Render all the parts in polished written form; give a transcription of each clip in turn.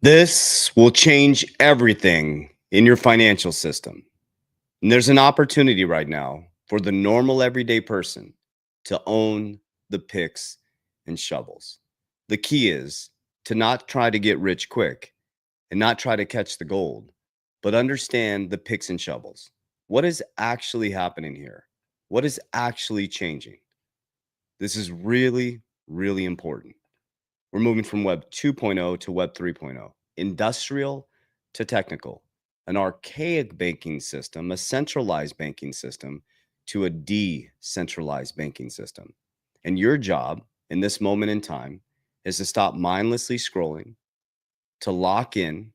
This will change everything in your financial system. And there's an opportunity right now for the normal everyday person to own the picks and shovels. The key is to not try to get rich quick and not try to catch the gold, but understand the picks and shovels. What is actually happening here? What is actually changing? This is really, really important. We're moving from Web 2.0 to Web 3.0, industrial to technical, an archaic banking system, a centralized banking system, to a decentralized banking system. And your job in this moment in time is to stop mindlessly scrolling, to lock in,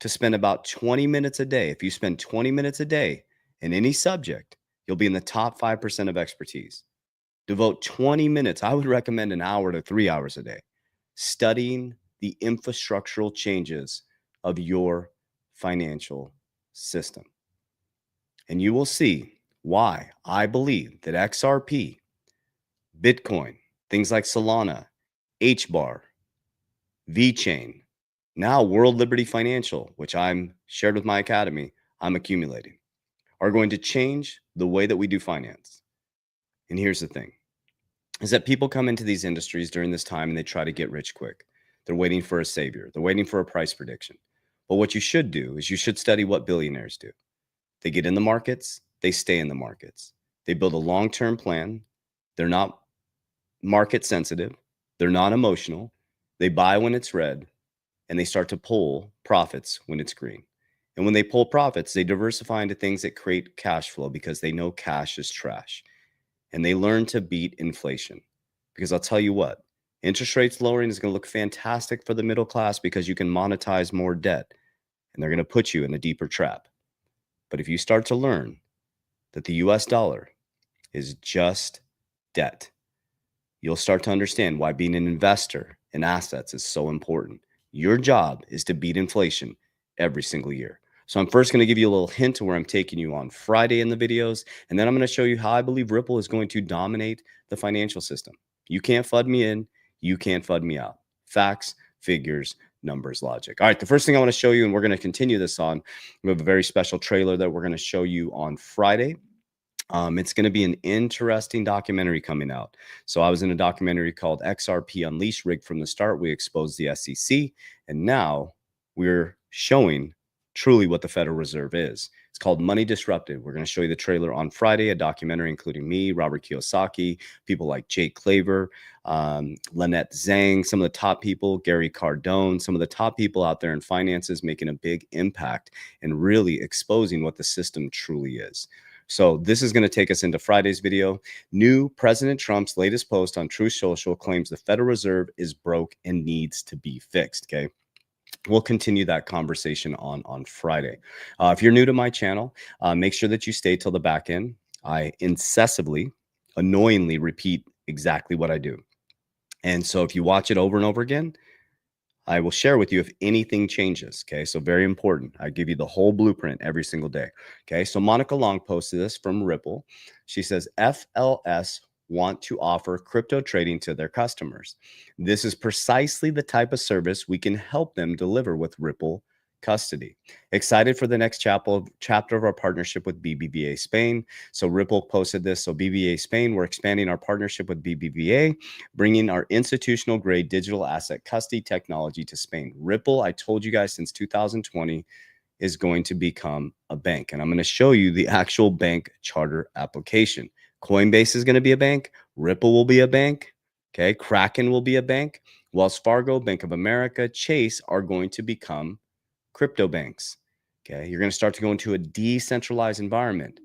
to spend about 20 minutes a day. If you spend 20 minutes a day in any subject, you'll be in the top 5% of expertise. Devote 20 minutes. I would recommend an hour to 3 hours a day studying the infrastructural changes of your financial system. And you will see why I believe that XRP, Bitcoin, things like Solana, HBAR, VeChain, now World Liberty Financial, which I'm shared with my academy, I'm accumulating, are going to change the way that we do finance. And here's the thing. Is that people come into these industries during this time and they try to get rich quick. They're waiting for a savior. They're waiting for a price prediction. But what you should do is you should study what billionaires do. They get in the markets, they stay in the markets. They build a long-term plan. They're not market sensitive. They're not emotional. They buy when it's red and they start to pull profits when it's green. And when they pull profits, they diversify into things that create cash flow because they know cash is trash. And they learn to beat inflation. Because I'll tell you what, interest rates lowering is going to look fantastic for the middle class because you can monetize more debt and they're going to put you in a deeper trap. But if you start to learn that the US dollar is just debt, you'll start to understand why being an investor in assets is so important. Your job is to beat inflation every single year. So I'm first going to give you a little hint to where I'm taking you on Friday in the videos, and then I'm going to show you how I believe Ripple is going to dominate the financial system. You can't FUD me in, you can't FUD me out. Facts, figures, numbers, logic. All right, the first thing I want to show you, and we're going to continue this on, we have a very special trailer that we're going to show you on Friday. It's going to be an interesting documentary coming out. So I was in a documentary called XRP Unleashed, rigged from the start. We exposed the SEC, and now we're showing truly what the Federal Reserve is. It's called Money Disrupted. We're going to show you the trailer on Friday, a documentary including me, Robert Kiyosaki, people like Jake Claver, Lynette Zhang, some of the top people, Gary Cardone, some of the top people out there in finances making a big impact and really exposing what the system truly is. So this is going to take us into Friday's video. New President Trump's latest post on Truth Social claims the Federal Reserve is broke and needs to be fixed. Okay. We'll continue that conversation on Friday. If you're new to my channel, make sure that you stay till the back end. I incessantly, annoyingly repeat exactly what I do. And so if you watch it over and over again, I will share with you if anything changes. Okay. So very important. I give you the whole blueprint every single day. Okay. So Monica Long posted this from Ripple. She says FLS want to offer crypto trading to their customers. This is precisely the type of service we can help them deliver with Ripple Custody. Excited for the next chapter of our partnership with BBVA Spain. So Ripple posted this. So BBVA Spain, we're expanding our partnership with BBVA, bringing our institutional grade digital asset custody technology to Spain. Ripple, I told you guys since 2020, is going to become a bank. And I'm going to show you the actual bank charter application. Coinbase is going to be a bank. Ripple will be a bank. Okay. Kraken will be a bank. Wells Fargo, Bank of America, Chase are going to become crypto banks. Okay. You're going to start to go into a decentralized environment.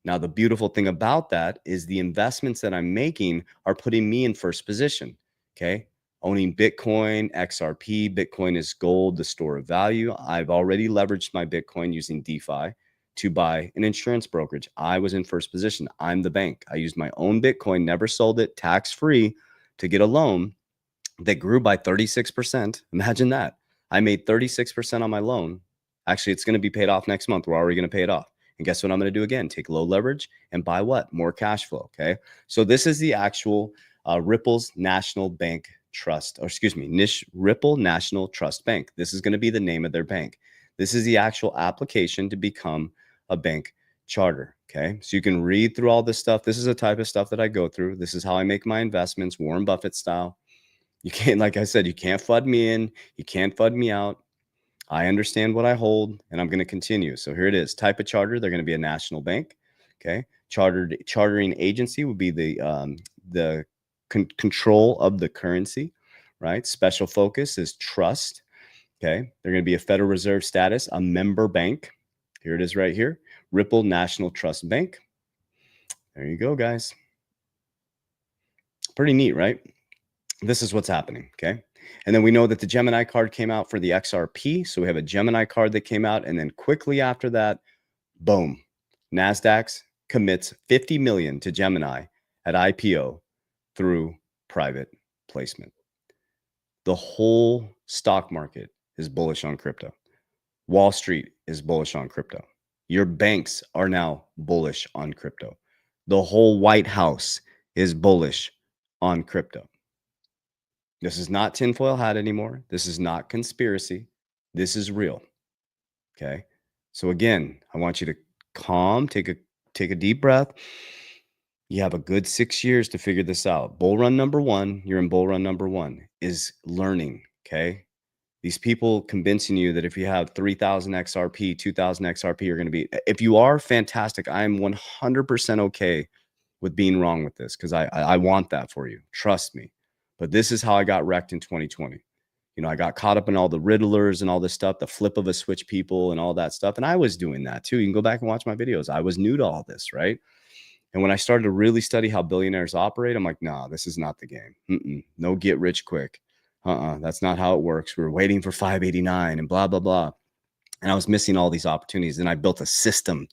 Now, the beautiful thing about that is the investments that I'm making are putting me in first position. Okay. Owning Bitcoin, XRP, Bitcoin is gold, the store of value. I've already leveraged my Bitcoin using DeFi to buy an insurance brokerage. I was in first position. I'm the bank. I used my own Bitcoin, never sold it, tax-free to get a loan that grew by 36%. Imagine that. I made 36% on my loan. Actually, it's going to be paid off next month. We're already going to pay it off. And guess what I'm going to do again? Take low leverage and buy what? More cash flow. Okay. So this is the actual Ripple's National Bank Ripple National Trust Bank. This is going to be the name of their bank. This is the actual application to become a bank charter. Okay. So you can read through all this stuff. This is the type of stuff that I go through. This is how I make my investments, Warren Buffett style. You can't, like I said, you can't FUD me in. You can't FUD me out. I understand what I hold, and I'm going to continue. So here it is. Type of charter. They're going to be a national bank. Okay. Chartering agency would be the control of the currency, right? Special focus is trust. Okay. They're going to be a Federal Reserve status, a member bank. Here it is right here. Ripple National Trust Bank. There you go, guys. Pretty neat, right? This is what's happening. Okay. And then we know that the Gemini card came out for the XRP. So we have a Gemini card that came out. And then quickly after that, boom, NASDAQ commits 50 million to Gemini at IPO through private placement. The whole stock market is bullish on crypto. Wall Street is bullish on crypto. Your banks are now bullish on crypto. The whole White House is bullish on crypto. This is not tinfoil hat anymore. This is not conspiracy. This is real. Okay. So again, I want you to calm, take a deep breath. You have a good 6 years to figure this out. Bull run number one, you're in bull run number one, is learning. Okay. These people convincing you that if you have 3,000 XRP, 2,000 XRP, you're going to be, if you are, fantastic. I am 100% okay with being wrong with this because I want that for you. Trust me. But this is how I got wrecked in 2020. You know, I got caught up in all the riddlers and all this stuff, the flip of a switch people and all that stuff. And I was doing that too. You can go back and watch my videos. I was new to all this, right? And when I started to really study how billionaires operate, I'm like, nah, this is not the game. No get rich quick. That's not how it works. We were waiting for 589 and blah, blah, blah. And I was missing all these opportunities. And I built a system,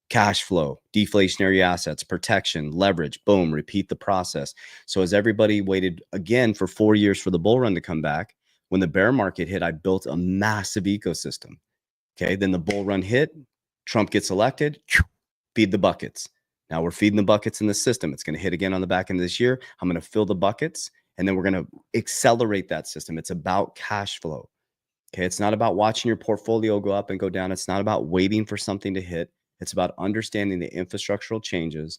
cash flow, deflationary assets, protection, leverage, boom, repeat the process. So as everybody waited again for 4 years for the bull run to come back, when the bear market hit, I built a massive ecosystem. Okay. Then the bull run hit, Trump gets elected, feed the buckets. Now we're feeding the buckets in the system. It's going to hit again on the back end of this year. I'm going to fill the buckets and then we're going to accelerate that system. It's about cash flow. Okay. It's not about watching your portfolio go up and go down. It's not about waiting for something to hit. It's about understanding the infrastructural changes,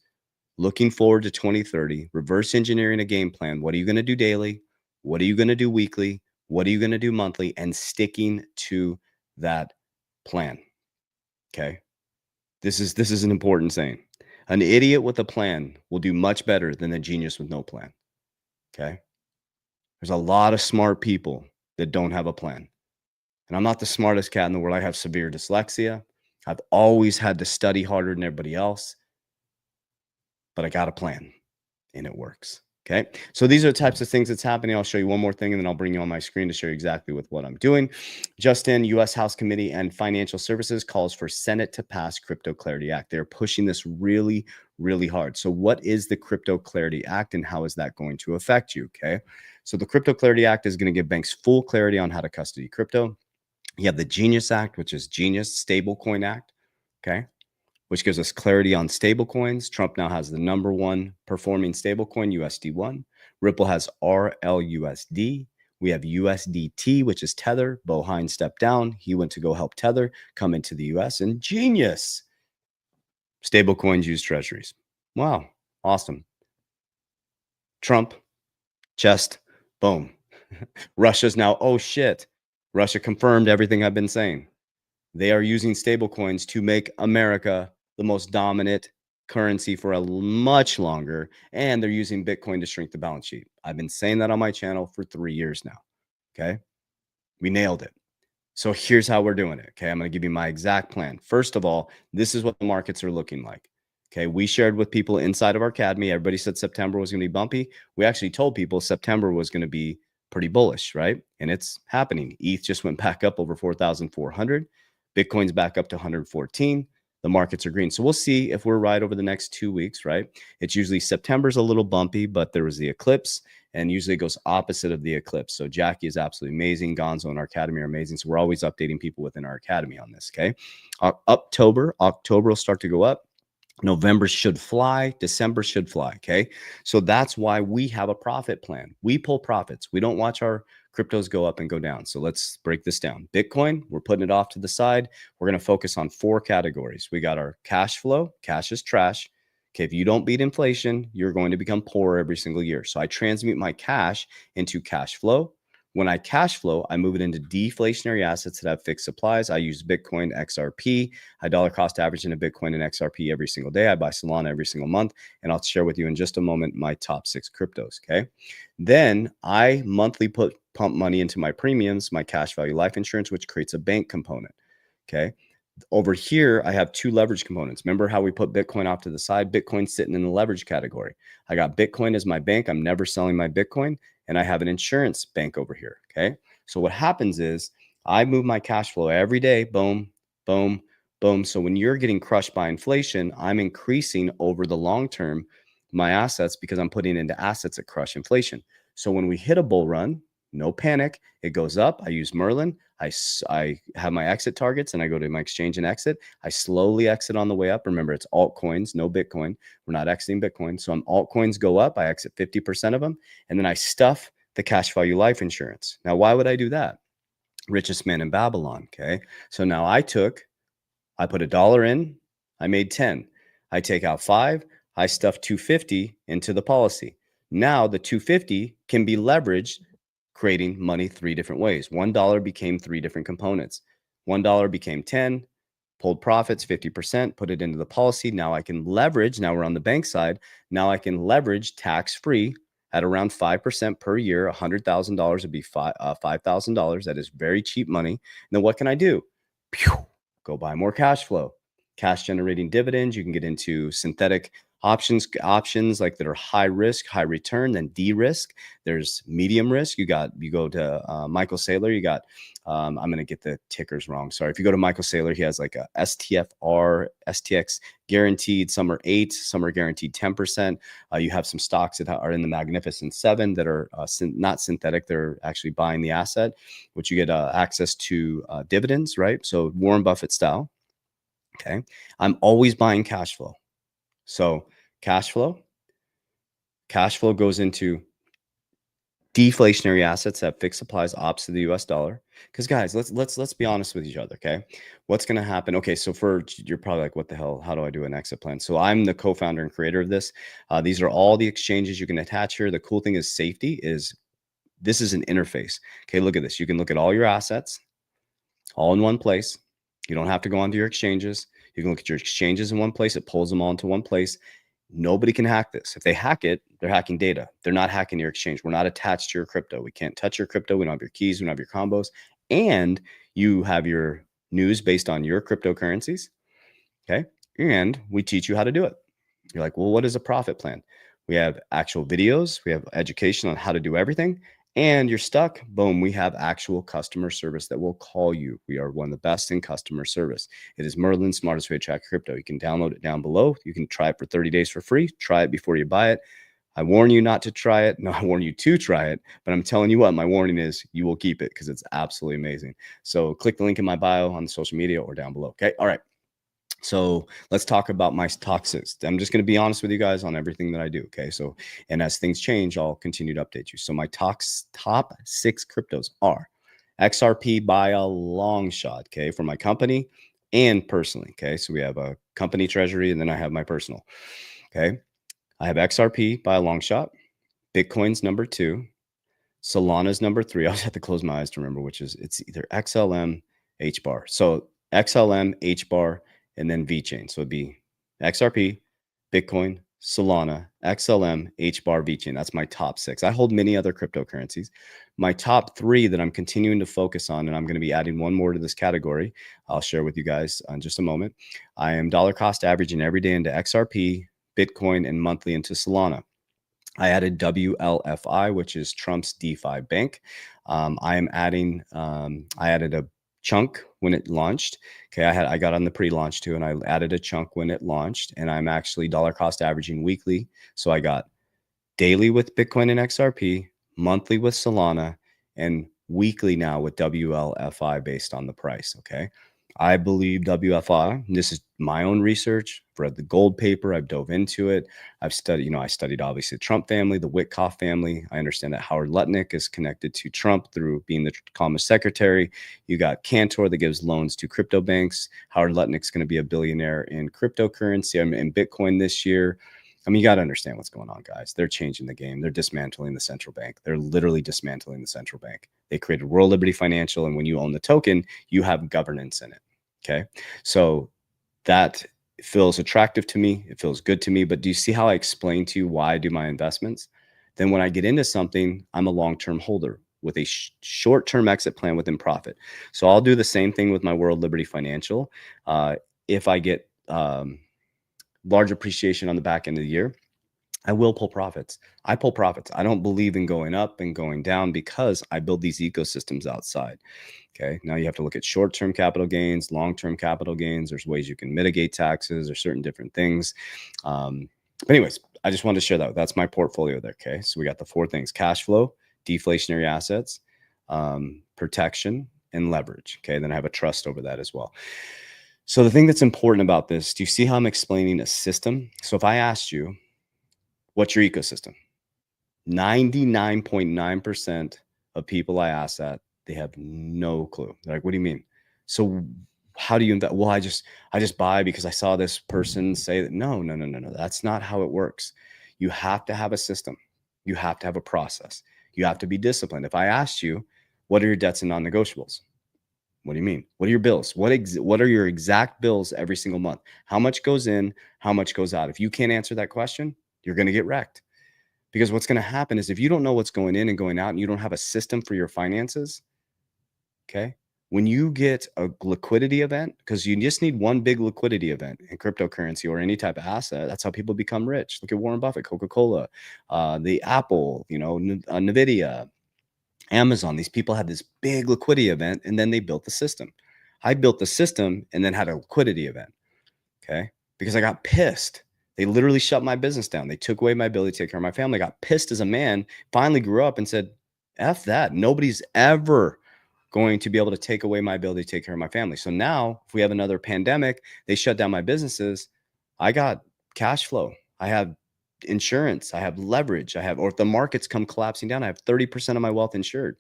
looking forward to 2030, reverse engineering a game plan. What are you going to do daily? What are you going to do weekly? What are you going to do monthly? And sticking to that plan. Okay. This is an important saying. An idiot with a plan will do much better than a genius with no plan. Okay. There's a lot of smart people that don't have a plan. And I'm not the smartest cat in the world. I have severe dyslexia. I've always had to study harder than everybody else, but I got a plan and it works. Okay. So these are the types of things that's happening. I'll show you one more thing and then I'll bring you on my screen to show you exactly with what I'm doing. Just in, U.S. House Committee and Financial Services calls for Senate to pass Crypto Clarity Act. They're pushing this really, really hard. So what is the Crypto Clarity Act and how is that going to affect you? Okay. So the Crypto Clarity Act is going to give banks full clarity on how to custody crypto. You have the Genius Act, which is Genius Stablecoin Act. Okay. Which gives us clarity on stablecoins. Trump now has the number one performing stablecoin, USD1. Ripple has RLUSD. We have USDT, which is Tether. Bo Hines stepped down. He went to go help Tether come into the US. And Genius. Stablecoins use treasuries. Wow. Awesome. Trump. Just boom. Russia's now, oh shit. Russia confirmed everything I've been saying. They are using stablecoins to make America the most dominant currency for a much longer, and they're using Bitcoin to shrink the balance sheet. I've been saying that on my channel for 3 years now. Okay. We nailed it. So here's how we're doing it. Okay. I'm going to give you my exact plan. First of all, this is what the markets are looking like. Okay. We shared with people inside of our academy. Everybody said September was going to be bumpy. We actually told people September was going to be pretty bullish, right? And it's happening. ETH just went back up over 4,400. Bitcoin's back up to 114. The markets are green. So we'll see if we're right over the next 2 weeks, right? It's usually September's a little bumpy, but there was the eclipse and usually it goes opposite of the eclipse. So Jackie is absolutely amazing. Gonzo and our academy are amazing. So we're always updating people within our academy on this, okay? October will start to go up. November should fly. December should fly. Okay. So that's why we have a profit plan. We pull profits. We don't watch our cryptos go up and go down. So let's break this down. Bitcoin, we're putting it off to the side. We're going to focus on 4 categories. We got our cash flow. Cash is trash. Okay. If you don't beat inflation, you're going to become poor every single year. So I transmute my cash into cash flow. When I cash flow, I move it into deflationary assets that have fixed supplies. I use Bitcoin, XRP. I dollar cost average into Bitcoin and XRP every single day. I buy Solana every single month, and I'll share with you in just a moment my top 6 cryptos. Okay. Then I monthly pump money into my premiums, my cash value life insurance, which creates a bank component. Okay. Over here, I have 2 leverage components. Remember how we put Bitcoin off to the side? Bitcoin's sitting in the leverage category. I got Bitcoin as my bank. I'm never selling my Bitcoin. And I have an insurance bank over here. Okay. So what happens is I move my cash flow every day. Boom, boom, boom. So when you're getting crushed by inflation, I'm increasing over the long term my assets because I'm putting into assets that crush inflation. So when we hit a bull run, no panic. It goes up. I use Merlin. I have my exit targets and I go to my exchange and exit. I slowly exit on the way up. Remember, it's altcoins, no Bitcoin. We're not exiting Bitcoin. So altcoins go up. I exit 50% of them. And then I stuff the cash value life insurance. Now, why would I do that? Richest man in Babylon. Okay. So now I put $1 in. I made 10. I take out 5. I stuff 250 into the policy. Now the 250 can be leveraged, creating money 3 different ways. $1 became 3 different components. $1 became 10, pulled profits 50%, put it into the policy. Now I can leverage. Now we're on the bank side. Now I can leverage tax-free at around 5% per year. $100,000 would be $5,000. That is very cheap money. And then what can I do? Pew, go buy more cash flow, cash generating dividends. You can get into synthetic options like that are high risk, high return, then de-risk. There's medium risk. You go to Michael Saylor. You got I'm going to get the tickers wrong. Sorry. If you go to Michael Saylor, he has like a STFR, STX guaranteed. Some are 8, some are guaranteed 10%. You have some stocks that are in the Magnificent 7 that are not synthetic. They're actually buying the asset, which you get access to dividends, right? So Warren Buffett style. Okay. I'm always buying cash flow. So cash flow goes into deflationary assets that have fixed supplies ops to the US dollar. Because guys, let's be honest with each other. Okay. What's going to happen? Okay. So you're probably like, what the hell? How do I do an exit plan? So I'm the co-founder and creator of this. These are all the exchanges you can attach here. The cool thing is this is an interface. Okay. Look at this. You can look at all your assets all in one place. You don't have to go onto your exchanges. You can look at your exchanges in one place. It pulls them all into one place. Nobody can hack this. If they hack it, they're hacking data. They're not hacking your exchange. We're not attached to your crypto. We can't touch your crypto. We don't have your keys. We don't have your combos. And you have your news based on your cryptocurrencies. Okay. And we teach you how to do it. You're like, well, what is a profit plan? We have actual videos. We have education on how to do everything. And you're stuck, boom, we have actual customer service that will call you. We are one of the best in customer service. It is Merlin's smartest way to track crypto. You can download it down below. You can try it for 30 days for free. Try it before you buy it. I warn you not to try it. No, I warn you to try it. But I'm telling you what, my warning is you will keep it because it's absolutely amazing. So click the link in my bio on social media or down below. Okay. All right. So let's talk about my toxics. I'm just going to be honest with you guys on everything that I do. Okay. So, and as things change, I'll continue to update you. So my top 6 cryptos are XRP by a long shot. Okay. For my company and personally. Okay. So we have a company treasury and then I have my personal. Okay. I have XRP by a long shot. Bitcoin's number 2. Solana's number 3. I just have to close my eyes to remember which is, it's either XLM, HBAR. So XLM, HBAR, and then VeChain. So it'd be XRP, Bitcoin, Solana, XLM, HBAR, VeChain. That's my top 6. I hold many other cryptocurrencies. My top 3 that I'm continuing to focus on, and I'm going to be adding one more to this category, I'll share with you guys in just a moment. I am dollar cost averaging every day into XRP, Bitcoin, and monthly into Solana. I added WLFI, which is Trump's DeFi bank. I added a chunk when it launched. Okay. I got on the pre-launch too, and I added a chunk when it launched, and I'm actually dollar cost averaging weekly. So I got daily with Bitcoin and XRP, monthly with Solana, and weekly now with WLFI based on the price. Okay. I believe WFI. This is my own research. I've read the gold paper. I've dove into it. I've studied, I studied obviously the Trump family, the Witkoff family. I understand that Howard Lutnick is connected to Trump through being the Commerce Secretary. You got Cantor that gives loans to crypto banks. Howard Lutnick's going to be a billionaire in cryptocurrency and in Bitcoin this year. I mean, you got to understand what's going on, guys. They're changing the game. They're dismantling the central bank. They're literally dismantling the central bank. They created World Liberty Financial, and when you own the token, you have governance in it. Okay. So that feels attractive to me. It feels good to me. But do you see how I explain to you why I do my investments? Then when I get into something, I'm a long-term holder with a short-term exit plan within profit. So I'll do the same thing with my World Liberty Financial. If I get large appreciation on the back end of the year, I will pull profits. I pull profits. I don't believe in going up and going down because I build these ecosystems outside. Okay. Now you have to look at short-term capital gains, long-term capital gains. There's ways you can mitigate taxes or certain different things. But anyways, I just wanted to share that. That's my portfolio there. Okay. So we got the four things: cash flow, deflationary assets, protection, and leverage. Okay. Then I have a trust over that as well. So the thing that's important about this, do you see how I'm explaining a system? So if I asked you, what's your ecosystem? 99.9% of people I ask that, they have no clue. They're like, what do you mean? So how do you invest? Well, I just buy because I saw this person say that. No. That's not how it works. You have to have a system. You have to have a process. You have to be disciplined. If I asked you, what are your debts and non-negotiables? What do you mean? What are your bills? What are your exact bills every single month? How much goes in? How much goes out? If you can't answer that question, you're going to get wrecked. Because what's going to happen is if you don't know what's going in and going out and you don't have a system for your finances, okay, when you get a liquidity event, because you just need one big liquidity event in cryptocurrency or any type of asset, that's how people become rich. Look at Warren Buffett, Coca-Cola, the Apple, NVIDIA, Amazon. These people had this big liquidity event and then they built the system. I built the system and then had a liquidity event, okay, because I got pissed. They literally shut my business down. They took away my ability to take care of my family. I got pissed as a man, finally grew up and said, F that. Nobody's ever going to be able to take away my ability to take care of my family. So now if we have another pandemic, they shut down my businesses. I got cash flow. I have insurance. I have leverage. or if the markets come collapsing down, I have 30% of my wealth insured.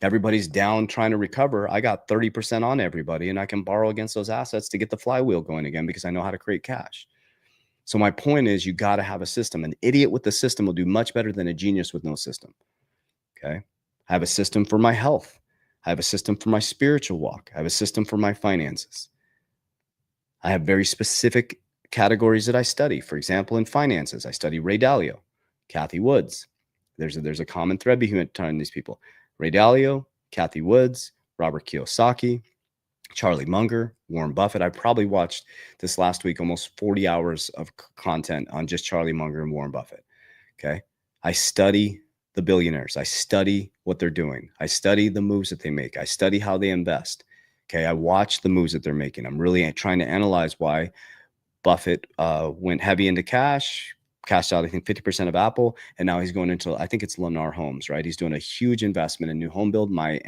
Everybody's down trying to recover. I got 30% on everybody, and I can borrow against those assets to get the flywheel going again because I know how to create cash. So my point is, you got to have a system. An idiot with the system will do much better than a genius with no system. Okay. I have a system for my health. I have a system for my spiritual walk. I have a system for my finances. I have very specific categories that I study. For example, in finances, I study Ray Dalio, Cathie Woods. There's a common thread between these people: Ray Dalio, Cathie Woods, Robert Kiyosaki, Charlie Munger, Warren Buffett. I probably watched this last week almost 40 hours of content on just Charlie Munger and Warren Buffett. Okay. I study the billionaires. I study what they're doing. I study the moves that they make. I study how they invest. Okay. I watch the moves that they're making. I'm really trying to analyze why Buffett went heavy into cashed out, I think, 50% of Apple. And now he's going into, I think it's Lennar Homes, right? He's doing a huge investment in new home build. My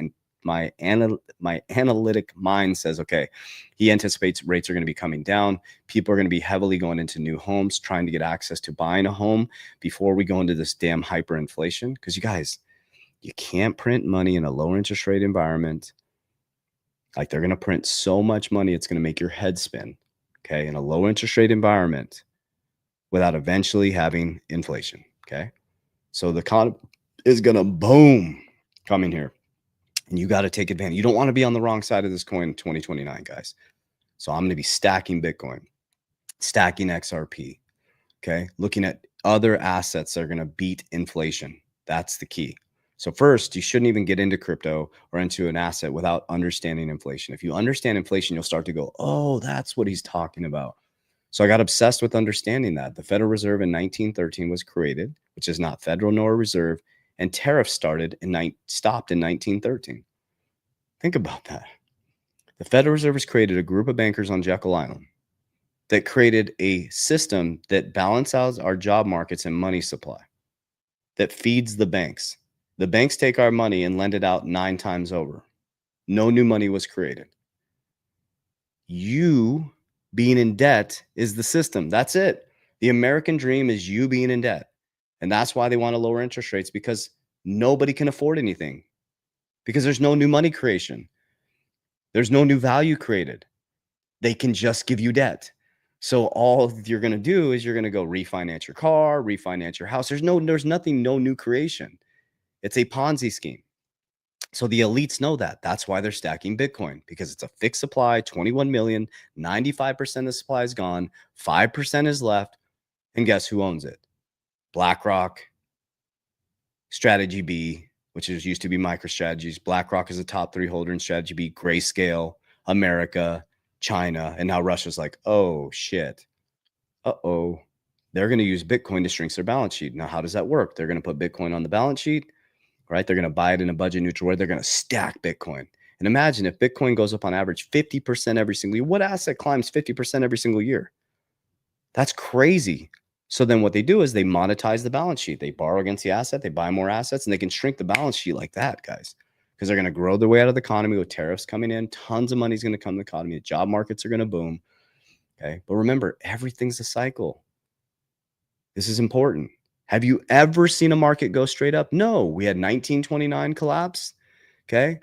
analytic mind says, okay, he anticipates rates are going to be coming down. People are going to be heavily going into new homes, trying to get access to buying a home before we go into this damn hyperinflation. Because you guys, you can't print money in a lower interest rate environment. Like, they're going to print so much money, it's going to make your head spin. Okay. In a low interest rate environment without eventually having inflation. Okay. So the economy is going to boom coming here. And you got to take advantage. You don't want to be on the wrong side of this coin in 2029, guys. So I'm going to be stacking Bitcoin, stacking XRP, okay? Looking at other assets that are going to beat inflation. That's the key. So first, you shouldn't even get into crypto or into an asset without understanding inflation. If you understand inflation, you'll start to go, oh, that's what he's talking about. So I got obsessed with understanding that. The Federal Reserve in 1913 was created, which is not federal nor a reserve, and tariffs stopped in 1913. Think about that. The Federal Reserve has created a group of bankers on Jekyll Island that created a system that balances our job markets and money supply, that feeds the banks. The banks take our money and lend it out 9 times over. No new money was created. You being in debt is the system. That's it. The American dream is you being in debt. And that's why they want to lower interest rates, because nobody can afford anything, because there's no new money creation. There's no new value created. They can just give you debt. So all you're going to do is you're going to go refinance your car, refinance your house. There's nothing, no new creation. It's a Ponzi scheme. So the elites know that. That's why they're stacking Bitcoin, because it's a fixed supply, 21 million, 95% of the supply is gone, 5% is left. And guess who owns it? BlackRock, Strategy B, which used to be MicroStrategies. BlackRock is a top 3 holder in Strategy B, Grayscale, America, China, and now Russia's like, oh shit. Uh-oh. They're going to use Bitcoin to shrink their balance sheet. Now, how does that work? They're going to put Bitcoin on the balance sheet, right? They're going to buy it in a budget neutral way. They're going to stack Bitcoin. And imagine if Bitcoin goes up on average 50% every single year. What asset climbs 50% every single year? That's crazy. So then what they do is they monetize the balance sheet. They borrow against the asset, they buy more assets, and they can shrink the balance sheet like that, guys, because they're going to grow their way out of the economy with tariffs coming in. Tons of money is going to come to the economy. The job markets are going to boom. Okay. But remember, everything's a cycle. This is important. Have you ever seen a market go straight up? No. We had 1929 collapse. Okay.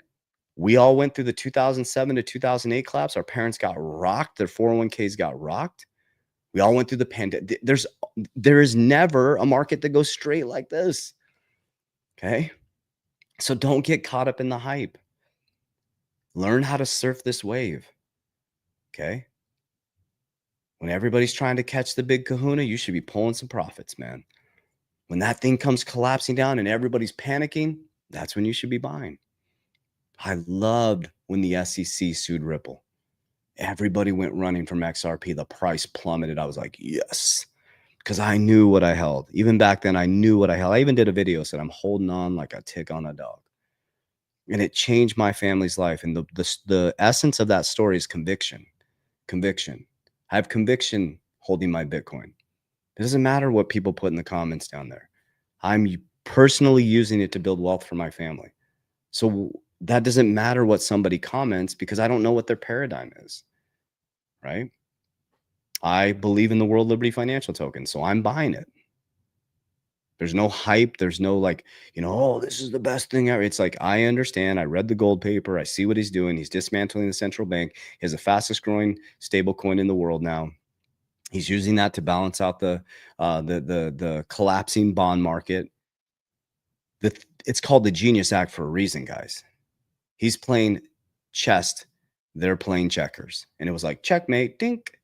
We all went through the 2007 to 2008 collapse. Our parents got rocked. Their 401ks got rocked. We all went through the pandemic. There is never a market that goes straight like this. Okay. So don't get caught up in the hype. Learn how to surf this wave. Okay. When everybody's trying to catch the big kahuna, you should be pulling some profits, man. When that thing comes collapsing down and everybody's panicking, that's when you should be buying. I loved when the SEC sued Ripple. Everybody went running from XRP. The price plummeted. I was like, yes, because I knew what I held. Even back then, I knew what I held. I even did a video said I'm holding on like a tick on a dog. And it changed my family's life. And the essence of that story is conviction. Conviction. I have conviction holding my Bitcoin. It doesn't matter what people put in the comments down there. I'm personally using it to build wealth for my family. So that doesn't matter what somebody comments, because I don't know what their paradigm is, right? I believe in the World Liberty Financial Token, so I'm buying it. There's no hype. There's no like, oh, this is the best thing ever. It's like, I understand. I read the gold paper. I see what he's doing. He's dismantling the central bank. He has the fastest growing stable coin in the world now. He's using that to balance out the collapsing bond market. It's called the Genius Act for a reason, guys. He's playing chess. They're playing checkers. And it was like, checkmate, dink.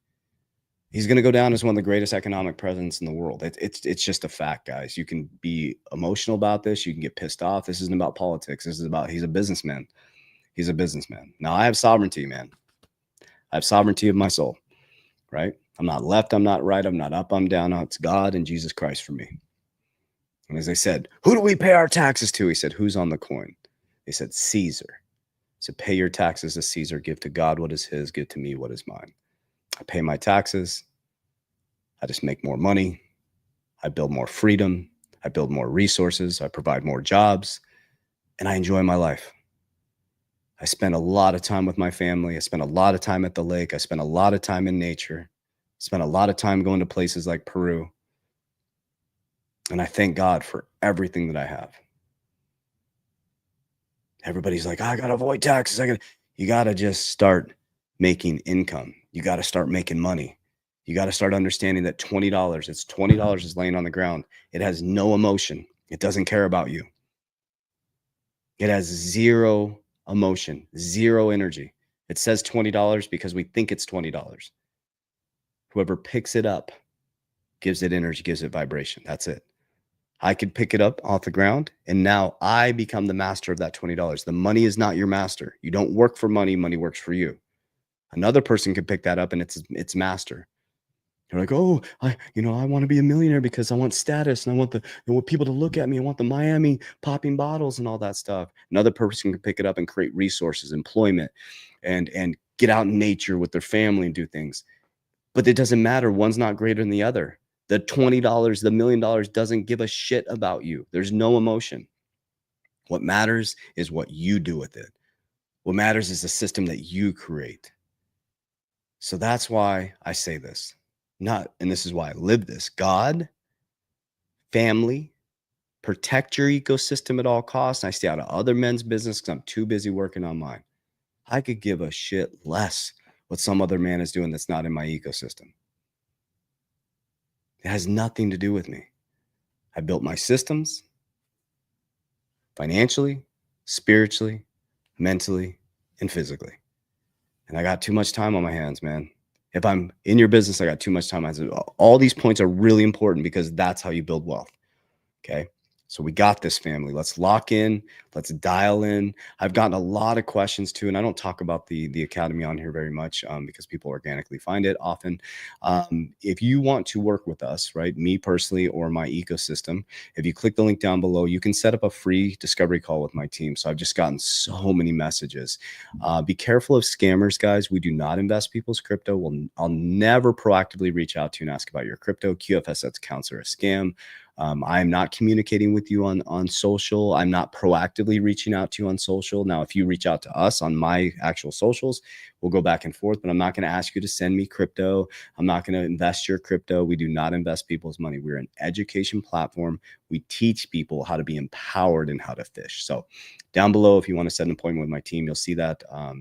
He's going to go down as one of the greatest economic presidents in the world. It's just a fact, guys. You can be emotional about this. You can get pissed off. This isn't about politics. This is about, he's a businessman. He's a businessman. Now, I have sovereignty, man. I have sovereignty of my soul, right? I'm not left. I'm not right. I'm not up. I'm down. It's God and Jesus Christ for me. And as I said, who do we pay our taxes to? He said, who's on the coin? They said, Caesar. So pay your taxes to Caesar. Give to God what is his. Give to me what is mine. I pay my taxes. I just make more money. I build more freedom. I build more resources. I provide more jobs. And I enjoy my life. I spend a lot of time with my family. I spend a lot of time at the lake. I spend a lot of time in nature. I spend a lot of time going to places like Peru. And I thank God for everything that I have. Everybody's like, I got to avoid taxes. You got to just start making income. You got to start making money. You got to start understanding that $20, it's $20 is laying on the ground. It has no emotion. It doesn't care about you. It has zero emotion, zero energy. It says $20 because we think it's $20. Whoever picks it up gives it energy, gives it vibration. That's it. I could pick it up off the ground, and now I become the master of that $20. The money is not your master. You don't work for money. Money works for you. Another person could pick that up, and it's master. They're like, oh, I want to be a millionaire because I want status and I want people to look at me. I want the Miami popping bottles and all that stuff. Another person can pick it up and create resources, employment, and get out in nature with their family and do things. But it doesn't matter. One's not greater than the other. The $20, the $1 million doesn't give a shit about you. There's no emotion. What matters is what you do with it. What matters is the system that you create. So that's why I say this. And this is why I live this. God, family, protect your ecosystem at all costs. And I stay out of other men's business because I'm too busy working on mine. I could give a shit less what some other man is doing that's not in my ecosystem. It has nothing to do with me. I built my systems financially, spiritually, mentally, and physically. And I got too much time on my hands, man. If I'm in your business, I got too much time on my hands. All these points are really important because that's how you build wealth. Okay. So we got this, family. Let's lock in. Let's dial in. I've gotten a lot of questions too, and I don't talk about the academy on here very much because people organically find it often. If you want to work with us, right, me personally or my ecosystem, if you click the link down below, you can set up a free discovery call with my team. So I've just gotten so many messages. Be careful of scammers, guys. We do not invest people's crypto. I'll never proactively reach out to you and ask about your crypto. QFS accounts are a scam. I'm not communicating with you on social. I'm not proactively reaching out to you on social. Now, if you reach out to us on my actual socials, we'll go back and forth, but I'm not going to ask you to send me crypto. I'm not going to invest your crypto. We do not invest people's money. We're an education platform. We teach people how to be empowered and how to fish. So down below, if you want to set an appointment with my team, you'll see that. I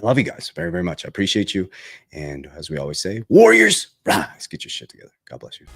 love you guys very, very much. I appreciate you. And as we always say, warriors, rise, get your shit together. God bless you.